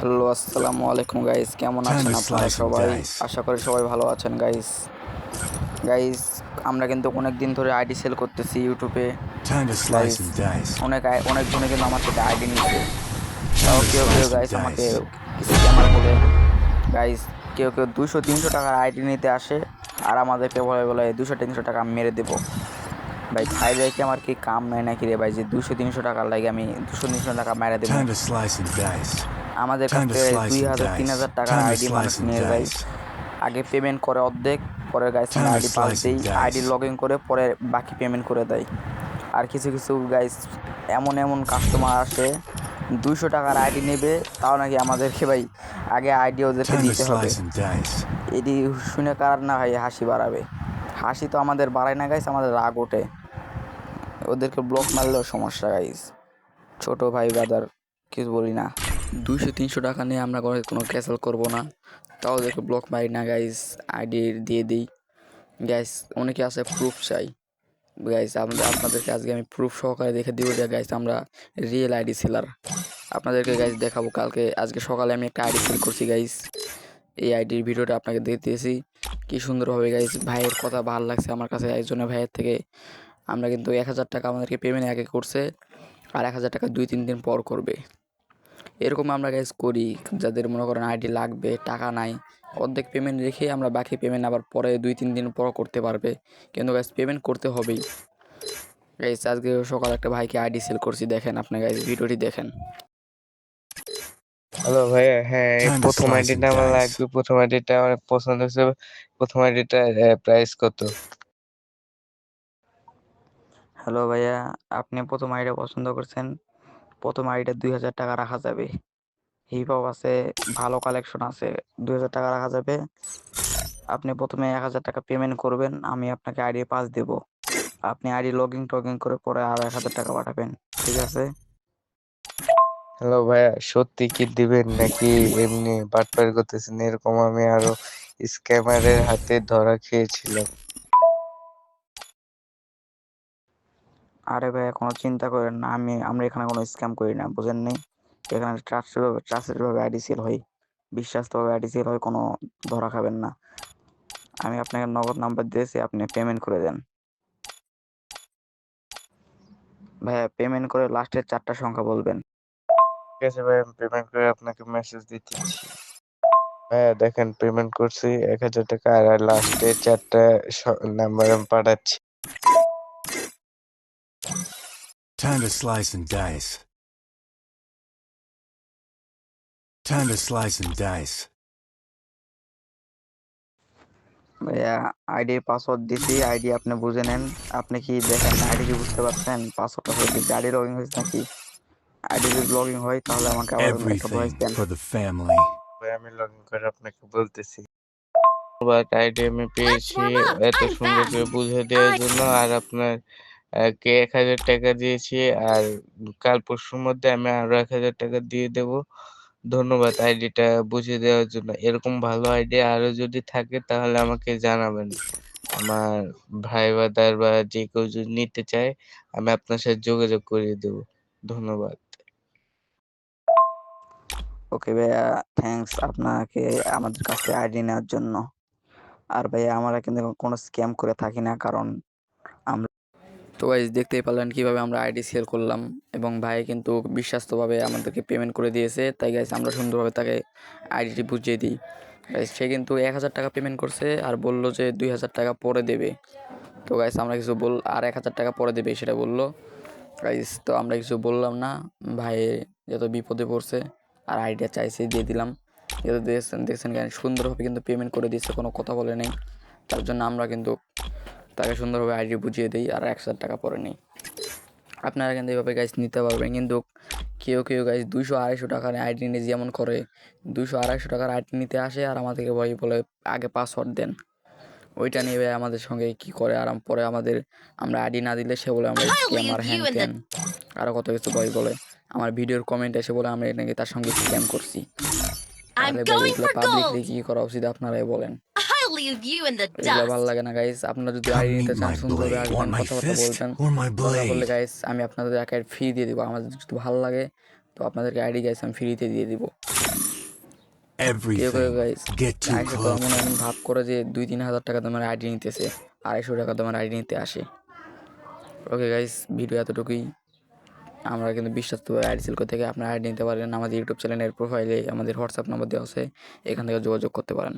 Hello, আসসালামু আলাইকুম guys. কেমন Time আছেন to আপনারা slice and সবাই? dice. আশা করি সবাই ভালো আছেন গাইস। গাইস, আমরা কিন্তু অনেক দিন ধরে আইডি সেল করতেছি ইউটিউবে। Time to slice guys, and dice. অনেকজনে কিন্তু আমার থেকে আইডি নিছে। Time তাও to কেউ slice and গাইস আমাকে dice. স্ক্যামার বলে। গাইস, কেউ 200-300 টাকার আইডি নিতে আসে আর আমাদেরকে বলে 200-300 টাকা আমি মেরে দেবো। ভাই খাই দেয় কি আমার কি কাম নাই নাকি রে ভাই, যে 200-300 টাকার লাগে আমি 200-300 টাকা মেরে দেবো। Time to slice and dice. আমাদের কাছ Time to থেকে slice and 2000-3000 dice. টাকার Time to আইডি মানুষ slice and নিয়ে যায়। dice. আগে পেমেন্ট করে অর্ধেক, পরে গাইস আমরা Time to ID pass slice দিই, and ID dice. Log in করে পরে বাকি পেমেন্ট করে দেয়। আর কিছু গাইস এমন কাস্টমার আসে 200 টাকার আইডি নেবে, তাও নাকি আমাদেরকে ভাই আগে আইডি ওদেরকে Time to দিতে হবে। slice and dice. এটি শুনে কার না ভাই হাসি বাড়াবে। হাসি তো আমাদের বাড়ায় না গাইস, আমাদের রাগ ওঠে। ওদেরকে ব্লক মারলেও সমস্যা গাইস। ছোট ভাই ব্রাদার কিছু বলি না। 200-300 টাকা নিয়ে আমরা কোনো ক্যাসেল করবো না, তাও ওদেরকে ব্লক মারি না গাইস, আইডি দিয়ে দিই। গাইস অনেকে আছে প্রুফ চাই। গাইস আপনাদেরকে আজকে আমি প্রুফ সহকারে দেখে দিব যে গাইস আমরা রিয়েল আইডি সেলার। আপনাদেরকে গাইস দেখাবো। আজকে সকালে আমি একটা আইডি সেল করছি গাইস। এই আইডির ভিডিওটা আপনাকে দিতেছি কি সুন্দরভাবে গাইস। ভাইয়ের কথা ভালো লাগছে আমার কাছে, একজনের ভাইয়ের থেকে আমরা কিন্তু 1000 টাকা আমাদেরকে পেমেন্ট আগে করছে, আর 1000 টাকা 2-3 দিন পর করবে। এরকম আমরা গাইস করি। যাদের মনে করেন আইডি লাগবে, টাকা নাই, অর্ধেক পেমেন্ট রেখে আমরা বাকি পেমেন্ট আবার পরে 2-3 দিন পর করতে পারবে, কিন্তু গাইস পেমেন্ট করতে হবেই। গাইস আজকে সকাল একটা ভাইকে আইডি সেল করছি, দেখেন আপনি গাইস ভিডিওটি দেখেন। হ্যালো ভাইয়া, হ্যাঁ এই Time to প্রথম slice and আইডিটা আমার dice. লাগবে। প্রথম আইডিটা আমার পছন্দ হয়েছে। প্রথম আইডিটা প্রাইস কত? হ্যালো ভাইয়া, আপনি প্রথম আইডিটা পছন্দ করছেন। প্রথম আইডিটা 2000 টাকা রাখা যাবে। হিপ হপ আছে, ভালো কালেকশন আছে, 2000 টাকা রাখা যাবে। আপনি প্রথমে 1000 টাকা পেমেন্ট করবেন, আমি আপনাকে আইডি পাস দেব। আপনি আইডি লগইন করে পরে আরো 1000 টাকা পাঠাবেন, ঠিক আছে? হ্যালো ভাইয়া, সত্যি কি দিবেন নাকি এমনি বাটপারি করতেছেন? এরকম আমি আরো স্ক্যামারের হাতে ধরা খেয়েছিলাম। আরে ভাইয়া কোনো চিন্তা করেন না, আমরা এখানে কোনো স্ক্যাম করি না, বুঝেন নাই? এখানে ট্রাস্টেড ভাবে আইডি সেল হয়, বিশ্বাস্তভাবে আইডি সেল হয়, কোনো ধরা খাবেন না। আমি আপনাকে নগদ নাম্বার দিয়েছি, আপনি পেমেন্ট করে দেন। ভাইয়া পেমেন্ট করে লাস্টের 4টা সংখ্যা বলবেন। ঠিক আছে ভাই, আমি পেমেন্ট করে আপনাকে মেসেজ দিচ্ছি। ভাইয়া দেখেন, পেমেন্ট করছি 1000 টাকা, আর লাস্টে 4টা নাম্বার আমি পাঠাচ্ছি। Time to slice and dice. Time to slice and dice. ভাইয়া আইডির পাসওয়ার্ড দিছি, আইডি আপনি বুঝে নেন। আপনি কি দেখেন আইডি কি বুঝতে পারছেন? পাসওয়ার্ডটা দিছি, আইডি লগইন হয়েছে নাকি? আইডি যদি লগইন হয় তাহলে আমাকে আবার একটা ভয়েস Everything দেন। for the family. ভাই আমি লগ ইন করে আপনাকে বলতেছি। ধন্যবাদ, আইডি আমি পেয়েছি এত সুন্দর করে বুঝিয়ে দেওয়ার জন্য। আর আপনার কে 1000 টাকা দিয়েছি, আর কাল পরশুর মধ্যে আমি আরো 1000 টাকা দিয়ে দেব। ধন্যবাদ আইডিটা বুঝিয়ে দেওয়ার জন্য। এরকম ভালো আইডিয়া আরো যদি থাকে তাহলে আমাকে জানাবেন। আমার ভাই ব্রাদার বা যে কেউ যদি নিতে চায়, আমি আপনার সাথে যোগাযোগ করিয়ে দেব। ধন্যবাদ। ওকে ভাইয়া, থ্যাঙ্কস আপনাকে আমাদের কাছ থেকে আইডি নেওয়ার জন্য। আর ভাইয়া আমরা কিন্তু কোনো স্ক্যাম করে থাকি না, কারণ আমরা তো গাইস দেখতেই পারলেন কিভাবে আমরা আইডি সেল করলাম, এবং ভাই কিন্তু বিশ্বাস্তভাবে আমাদেরকে পেমেন্ট করে দিয়েছে। তাই গাইস আমরা সুন্দরভাবে তাকে আইডিটি বুঝিয়ে দিই। গাইস সে কিন্তু 1000 টাকা পেমেন্ট করছে আর বলল যে 2000 টাকা পরে দেবে। তো গাইস আমরা আর 1000 টাকা পরে দেবে সেটা বললো। গাইস তো আমরা কিছু বললাম না, ভাই যত বিপদে পড়ছে আর আইডিয়া চাইছে দিয়ে দিলাম। যেহেতু দেখছেন গাইস সুন্দরভাবে কিন্তু পেমেন্ট করে দিচ্ছে, কোনো কথা বলে নেই। তার জন্য আমরা কিন্তু তাকে সুন্দরভাবে আইডি বুঝিয়ে দিই আর 1000 টাকা পরে নেই। আপনারা কিন্তু এইভাবে গাইস নিতে পারবেন, কিন্তু কেউ গাইস 200-250 টাকার আইডি নিয়ে যেমন করে, 200-250 টাকার আইডি নিতে আসে আর আমাদেরকে ভাই বলে আগে পাসওয়ার্ড দেন। ওইটা নিয়ে ভাই আমাদের সঙ্গে কি করে, আর পরে আমরা আইডি না দিলে সে বলে আমরা স্ক্যামার হ্যান ত্যান আরও কত কিছু ভাই বলে। আমার ভিডিওর কমেন্ট এসে বলে আমরা নাকি তার সঙ্গে স্ক্যাম করছি। তাহলে ভাই এগুলো পাবলিকলি কি করা উচিত আপনারাই বলেন? এগুলো ভালো লাগে না গাইস। আপনারা যদি Come আইডি নিতে meet চান my সুন্দরভাবে blade. আসবেন, Want my কথাবার্তা fist বলবেন। or my দরকার পড়লে blade? গাইস আমি আপনাদের একাই ফ্রি দিয়ে দিব। আমাদের যদি ভালো লাগে তো আপনাদেরকে আইডি গাইস আমি ফ্রিতে দিয়ে দিব। কেউ কেউ everything. গাইস Get too আইসে তো close. এমন ভাব করে যে 2-3 হাজার টাকা তোমার আইডি নিতেছে, 250 টাকা তোমার আইডি নিতে আসে। ওকে গাইস, ভিডিও এতটুকুই। আমরা কিন্তু বিশ্বস্ত আইডি সেল থেকে আপনার আইডি নিতে পারেন। আমাদের ইউটিউব চ্যানেলের প্রোফাইলে আমাদের হোয়াটসঅ্যাপ নাম্বার দেওয়া আছে, এখান থেকে যোগাযোগ করতে পারেন।